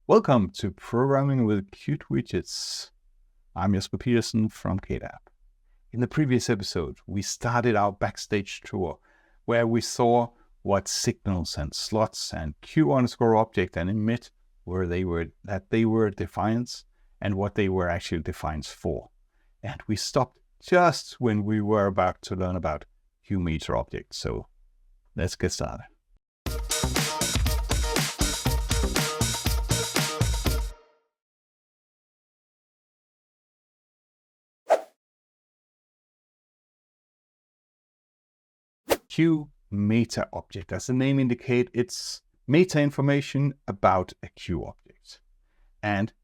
Welcome to Programming with Qt Widgets. I'm Jesper Pedersen from KDAB. In the previous episode, we started our Backstage tour where we saw what signals and slots and Q_object and emit that they were defiance and what they were actually defiance for. And we stopped just when we were about to learn about QMetaObject. So let's get started. QMetaObject, as the name indicates, it's meta information about a Q object. And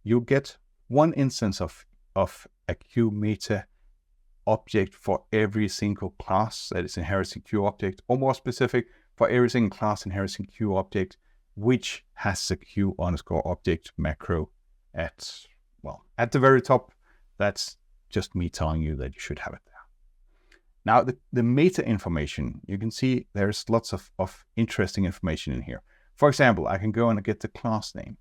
you get one instance of a QMetaObject for every single class that is inheriting Q object, or more specific, for every single class inheriting Q object, which has the Q_object macro at the very top. That's just me telling you that you should have it there. Now, the meta information, you can see there's lots of interesting information in here. For example, I can go and get the class name.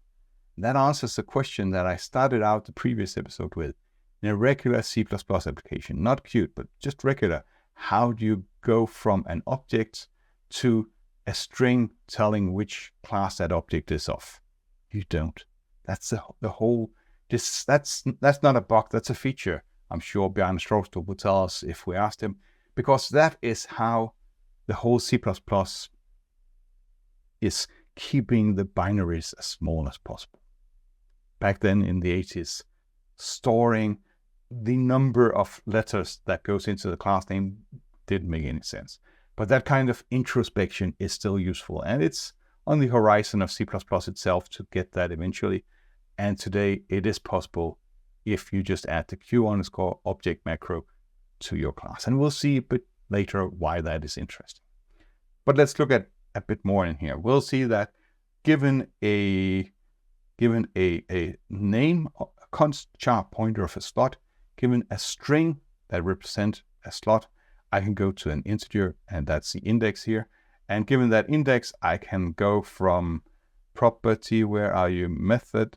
That answers the question that I started out the previous episode with. In a regular C++ application, not Qt, but just regular, how do you go from an object to a string telling which class that object is of? You don't. That's the whole, that's not a bug, that's a feature. I'm sure Bjarne Trolltech would tell us if we asked him, because that is how the whole C++ is keeping the binaries as small as possible. Back then in the 80s, storing the number of letters that goes into the class name didn't make any sense. But that kind of introspection is still useful, and it's on the horizon of C++ itself to get that eventually. And today it is possible if you just add the Q_object macro to your class. And we'll see a bit later why that is interesting. But let's look at a bit more in here. We'll see that given a name, a const char pointer of a slot, given a string that represents a slot, I can go to an integer, and that's the index here. And given that index, I can go from property, where are you, method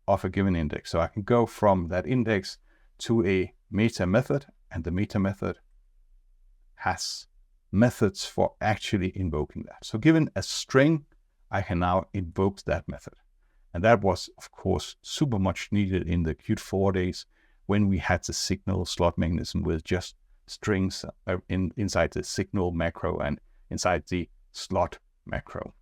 of a given index. So I can go from that index to a meta method, and the meta method has methods for actually invoking that. So given a string, I can now invoke that method. And that was, of course, super much needed in the Qt 4 days when we had the SignalSlot mechanism with just strings inside the signal macro and inside the slot macro.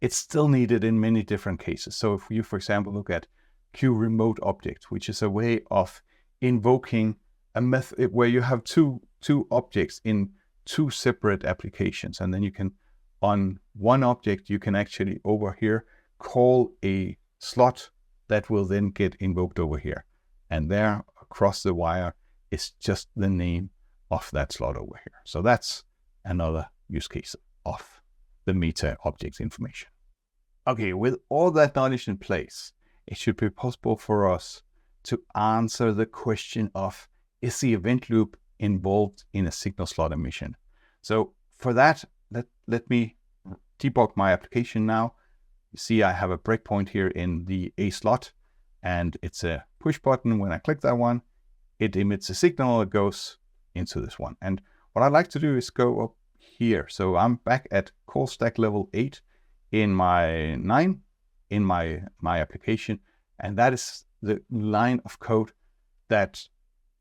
It's still needed in many different cases. So if you, for example, look at QRemoteObject, which is a way of invoking a method where you have two objects in two separate applications, and then you can, on one object, you can actually over here call a slot that will then get invoked over here, and there across the wire is just the name of that slot over here. So that's another use case of the meta object information. Okay, with all that knowledge in place, it should be possible for us to answer the question of, is the event loop involved in a SignalSlot emission? So for that, let me debug my application now. You see I have a breakpoint here in the A slot, and it's a push button. When I click that one, it emits a signal that goes into this one. And what I'd like to do is go up here. So I'm back at call stack level 8 in my 9 in my application, and that is the line of code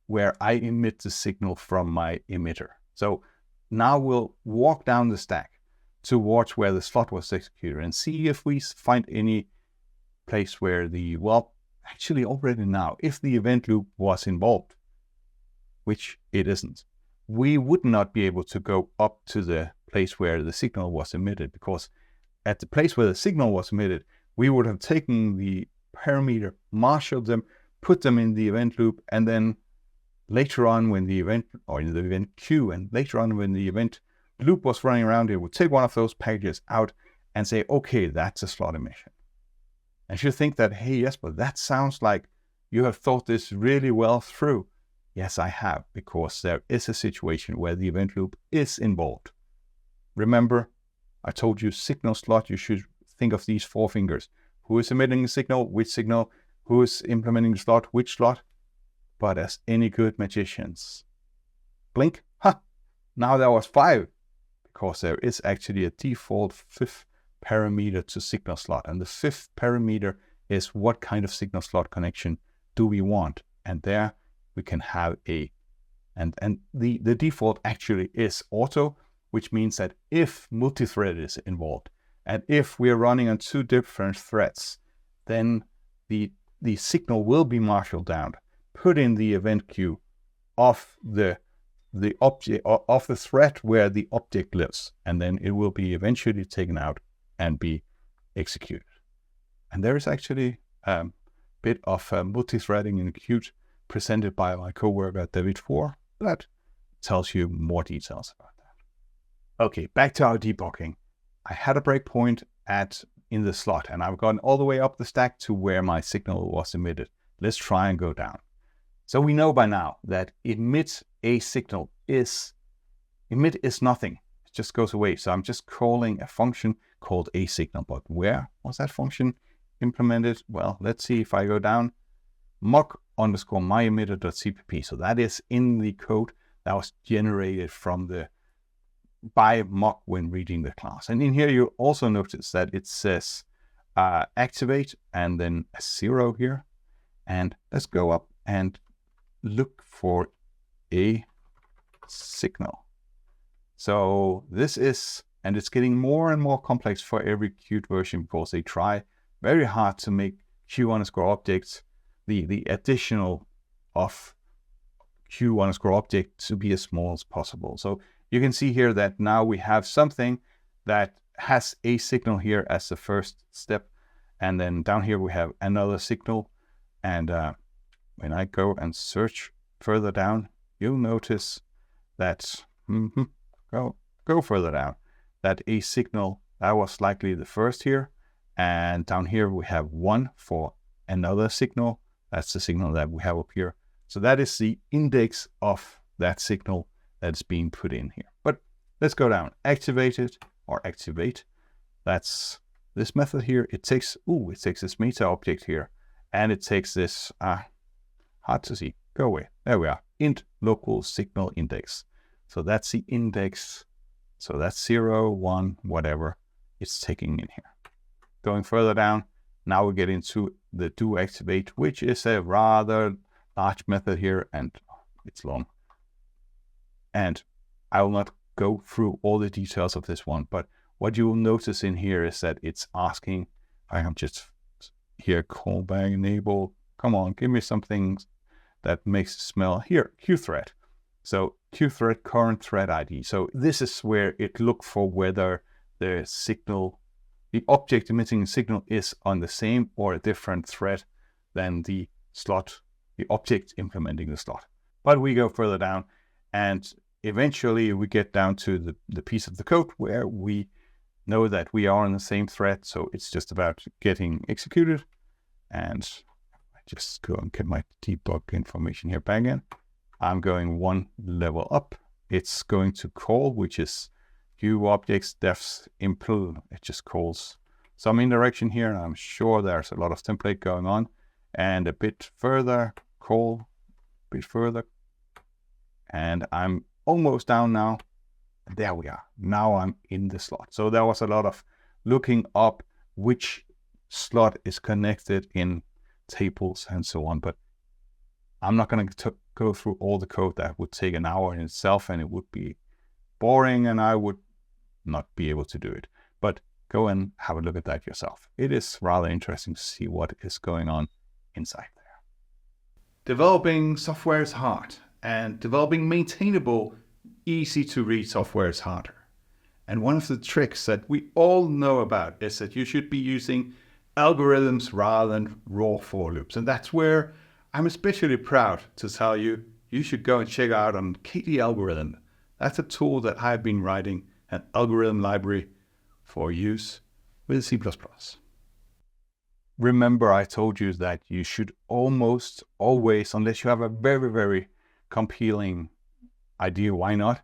where I emit the signal from my emitter. So now we'll walk down the stack towards where the slot was executed and see if we find any place where actually already now, if the event loop was involved, which it isn't, we would not be able to go up to the place where the signal was emitted, because at the place where the signal was emitted, we would have taken the parameter, marshaled them, put them in the event loop, and then later on when the event, or in the event queue, and later on when the event loop was running around, it would take one of those packages out and say, okay, that's a slot emission. And you think that, hey, Jesper, that sounds like you have thought this really well through. Yes, I have, because there is a situation where the event loop is involved. Remember, I told you SignalSlot, you should think of these 4 fingers. Who is emitting the signal? Which signal? Who is implementing the slot? Which slot? But as any good magicians, blink, now there was 5, because there is actually a default 5th parameter to SignalSlot. And the 5th parameter is what kind of SignalSlot connection do we want? And there we can have and the default actually is auto, which means that if multi-thread is involved, and if we are running on 2 different threads, then the signal will be marshaled down, put in the event queue of the object of the thread where the object lives, and then it will be eventually taken out and be executed. And there is actually a bit of multi-threading in Qt presented by my coworker David Four that tells you more details about that. Okay, back to our debugging. I had a breakpoint in the slot, and I've gone all the way up the stack to where my signal was emitted. Let's try and go down. So we know by now that emit is nothing. It just goes away. So I'm just calling a function called aSignal. But where was that function implemented? Well, let's see if I go down. mock_myEmitter.cpp. So that is in the code that was generated by mock when reading the class. And in here you also notice that it says activate and then a 0 here. And let's go up and look for a signal. So this is, and it's getting more and more complex for every Qt version because they try very hard to make Q_objects, the additional of Q_object to be as small as possible. So you can see here that now we have something that has a signal here as the first step. And then down here we have another signal. And when I go and search further down, you'll notice that, go further down, that a signal, that was likely the first here. And down here we have 1 for another signal. That's the signal that we have up here. So that is the index of that signal that's being put in here. But let's go down, activate it or activate. That's this method here. It takes this meta object here, and it takes this, hard to see, go away. There we are, int local signal index. So that's the index. So that's 0, 1, whatever it's taking in here. Going further down, now we get into the do activate, which is a rather large method here, and it's long. And I will not go through all the details of this one, but what you will notice in here is that it's asking, I am just here, callback enable. Come on, give me something that makes it smell. Here, QThread. So QThread current thread ID. So this is where it looks for whether the signal, the object emitting signal is on the same or a different thread than the slot, the object implementing the slot. But we go further down, and eventually we get down to the piece of the code where we know that we are on the same thread. So it's just about getting executed. And I just go and get my debug information here back in. I'm going 1 level up. It's going to call, which is QObjects defs impl. It just calls some indirection here. I'm sure there's a lot of template going on. And a bit further, call, a bit further. And I'm almost down now. There we are. Now I'm in the slot. So there was a lot of looking up which slot is connected in tables and so on. But I'm not going to go through all the code. That would take an hour in itself, and it would be boring, and I would not be able to do it. But go and have a look at that yourself. It is rather interesting to see what is going on inside there. Developing software is hard, and developing maintainable, easy to read software is harder. And one of the tricks that we all know about is that you should be using algorithms rather than raw for loops. And that's where I'm especially proud to tell you, you should go and check out on KDAB algorithm. That's a tool that I've been writing an algorithm library for use with C++. Remember, I told you that you should almost always, unless you have a very, very compelling idea, why not,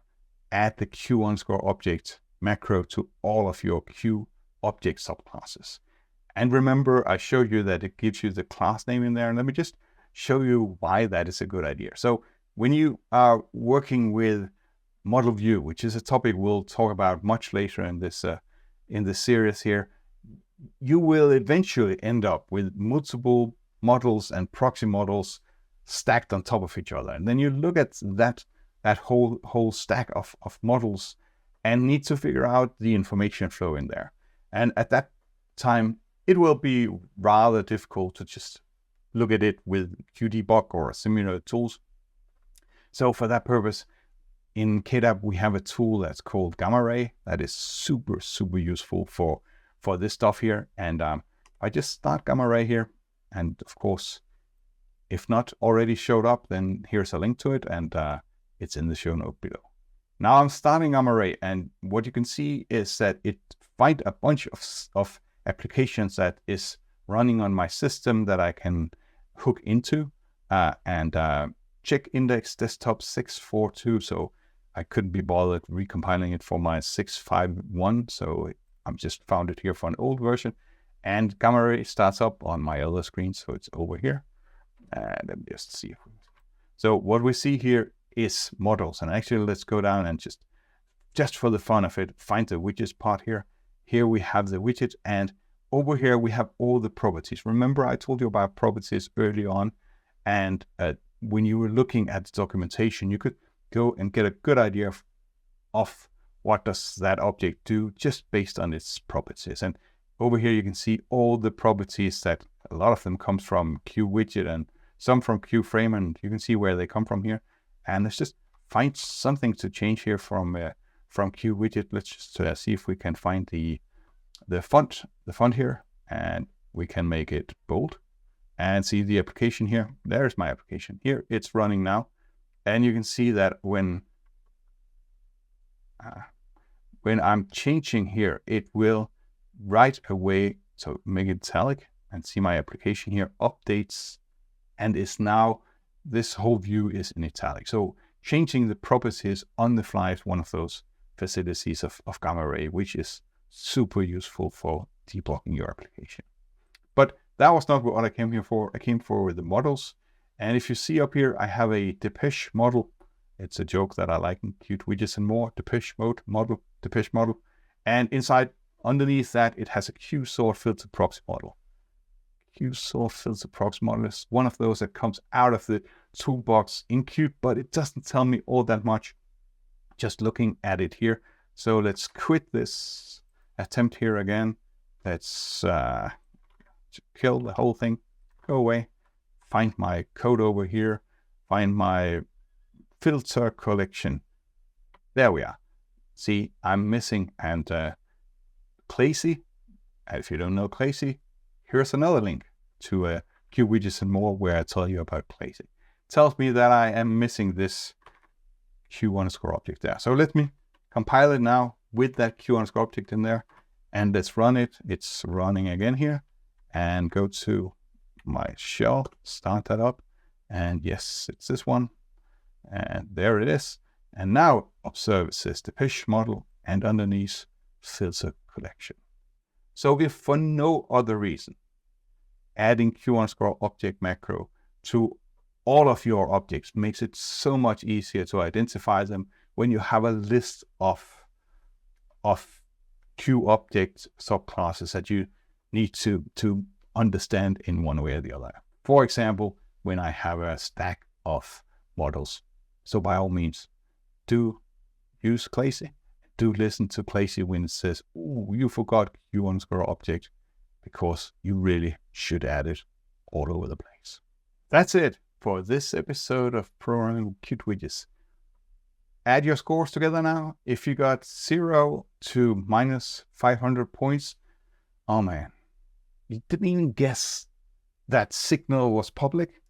add the Q_object macro to all of your Q object subclasses. And remember, I showed you that it gives you the class name in there. And let me just show you why that is a good idea. So when you are working with model view, which is a topic we'll talk about much later in this series here, you will eventually end up with multiple models and proxy models stacked on top of each other. And then you look at that whole stack of models and need to figure out the information flow in there. And at that time, it will be rather difficult to just look at it with QDebug or similar tools. So for that purpose, in KDAB, we have a tool that's called GammaRay that is super, super useful for this stuff here. And I just start GammaRay here. And of course, if not already showed up, then here's a link to it. And it's in the show note below. Now I'm starting GammaRay. And what you can see is that it finds a bunch of applications that is running on my system that I can hook into and check index desktop 642. So I couldn't be bothered recompiling it for my 651. So I'm just found it here for an old version. And GammaRay starts up on my other screen. So it's over here. And let me just see. So what we see here is models. And actually, let's go down and just for the fun of it, find the widgets part here. Here we have the widget. And over here, we have all the properties. Remember, I told you about properties early on. And when you were looking at the documentation, you could go and get a good idea of what does that object do just based on its properties. And over here, you can see all the properties that a lot of them comes from QWidget and some from QFrame, and you can see where they come from here. And let's just find something to change here from QWidget. Let's just see if we can find the font here, and we can make it bold and see the application here. There's my application here. It's running now. And you can see that when I'm changing here, it will right away, so make it italic and see my application here updates and is now, this whole view is in italic. So changing the properties on the fly is one of those facilities of GammaRay, which is super useful for debugging your application. But that was not what I came here for. I came for the models. And if you see up here, I have a Depeche model. It's a joke that I like in Qt Widgets and more. Depeche model. And inside, underneath that, it has a QSort filter proxy model. QSort filter proxy model is one of those that comes out of the toolbox in Qt, but it doesn't tell me all that much just looking at it here. So let's quit this attempt here again. Let's kill the whole thing, go away. Find my code over here, find my filter collection. There we are. See, I'm missing and Clazy. If you don't know Clazy, here's another link to Qt Widgets and more where I tell you about Clazy. It tells me that I am missing this Q_object there. So let me compile it now with that Q_object in there and let's run it. It's running again here and go to my shell, start that up, and yes, it's this one, and there it is. And now observe it says Depeche model and underneath filter collection. So if for no other reason, adding Q_object macro to all of your objects makes it so much easier to identify them when you have a list of QObject subclasses that you need to understand in one way or the other. For example, when I have a stack of models. So by all means, do use Clazy. Do listen to Clazy when it says, "Oh, you forgot Q_object," because you really should add it all over the place. That's it for this episode of Programming with Qt Widgets. Add your scores together now. If you got 0 to -500 points, oh man, you didn't even guess that Signal was public.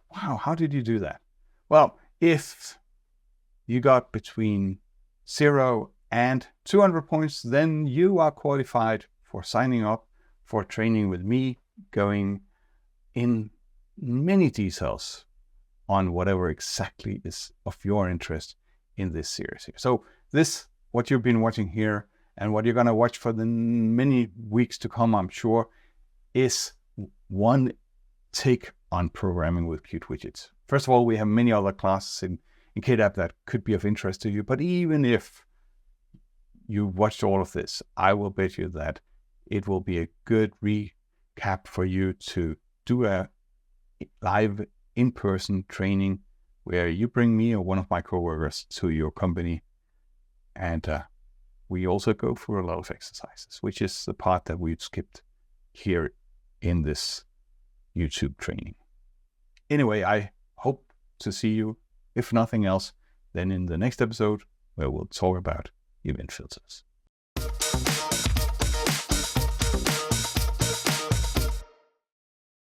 Wow, how did you do that? Well, if you got between 0 and 200 points, then you are qualified for signing up for training with me, going in many details on whatever exactly is of your interest in this series here. So this, what you've been watching here, And what you're going to watch for the many weeks to come, I'm sure, is one take on programming with Qt Widgets. First of all, we have many other classes in KDAB that could be of interest to you. But even if you watched all of this, I will bet you that it will be a good recap for you to do a live in-person training where you bring me or one of my coworkers to your company. And we also go through a lot of exercises, which is the part that we've skipped here in this YouTube training. Anyway, I hope to see you, if nothing else, then in the next episode where we'll talk about event filters.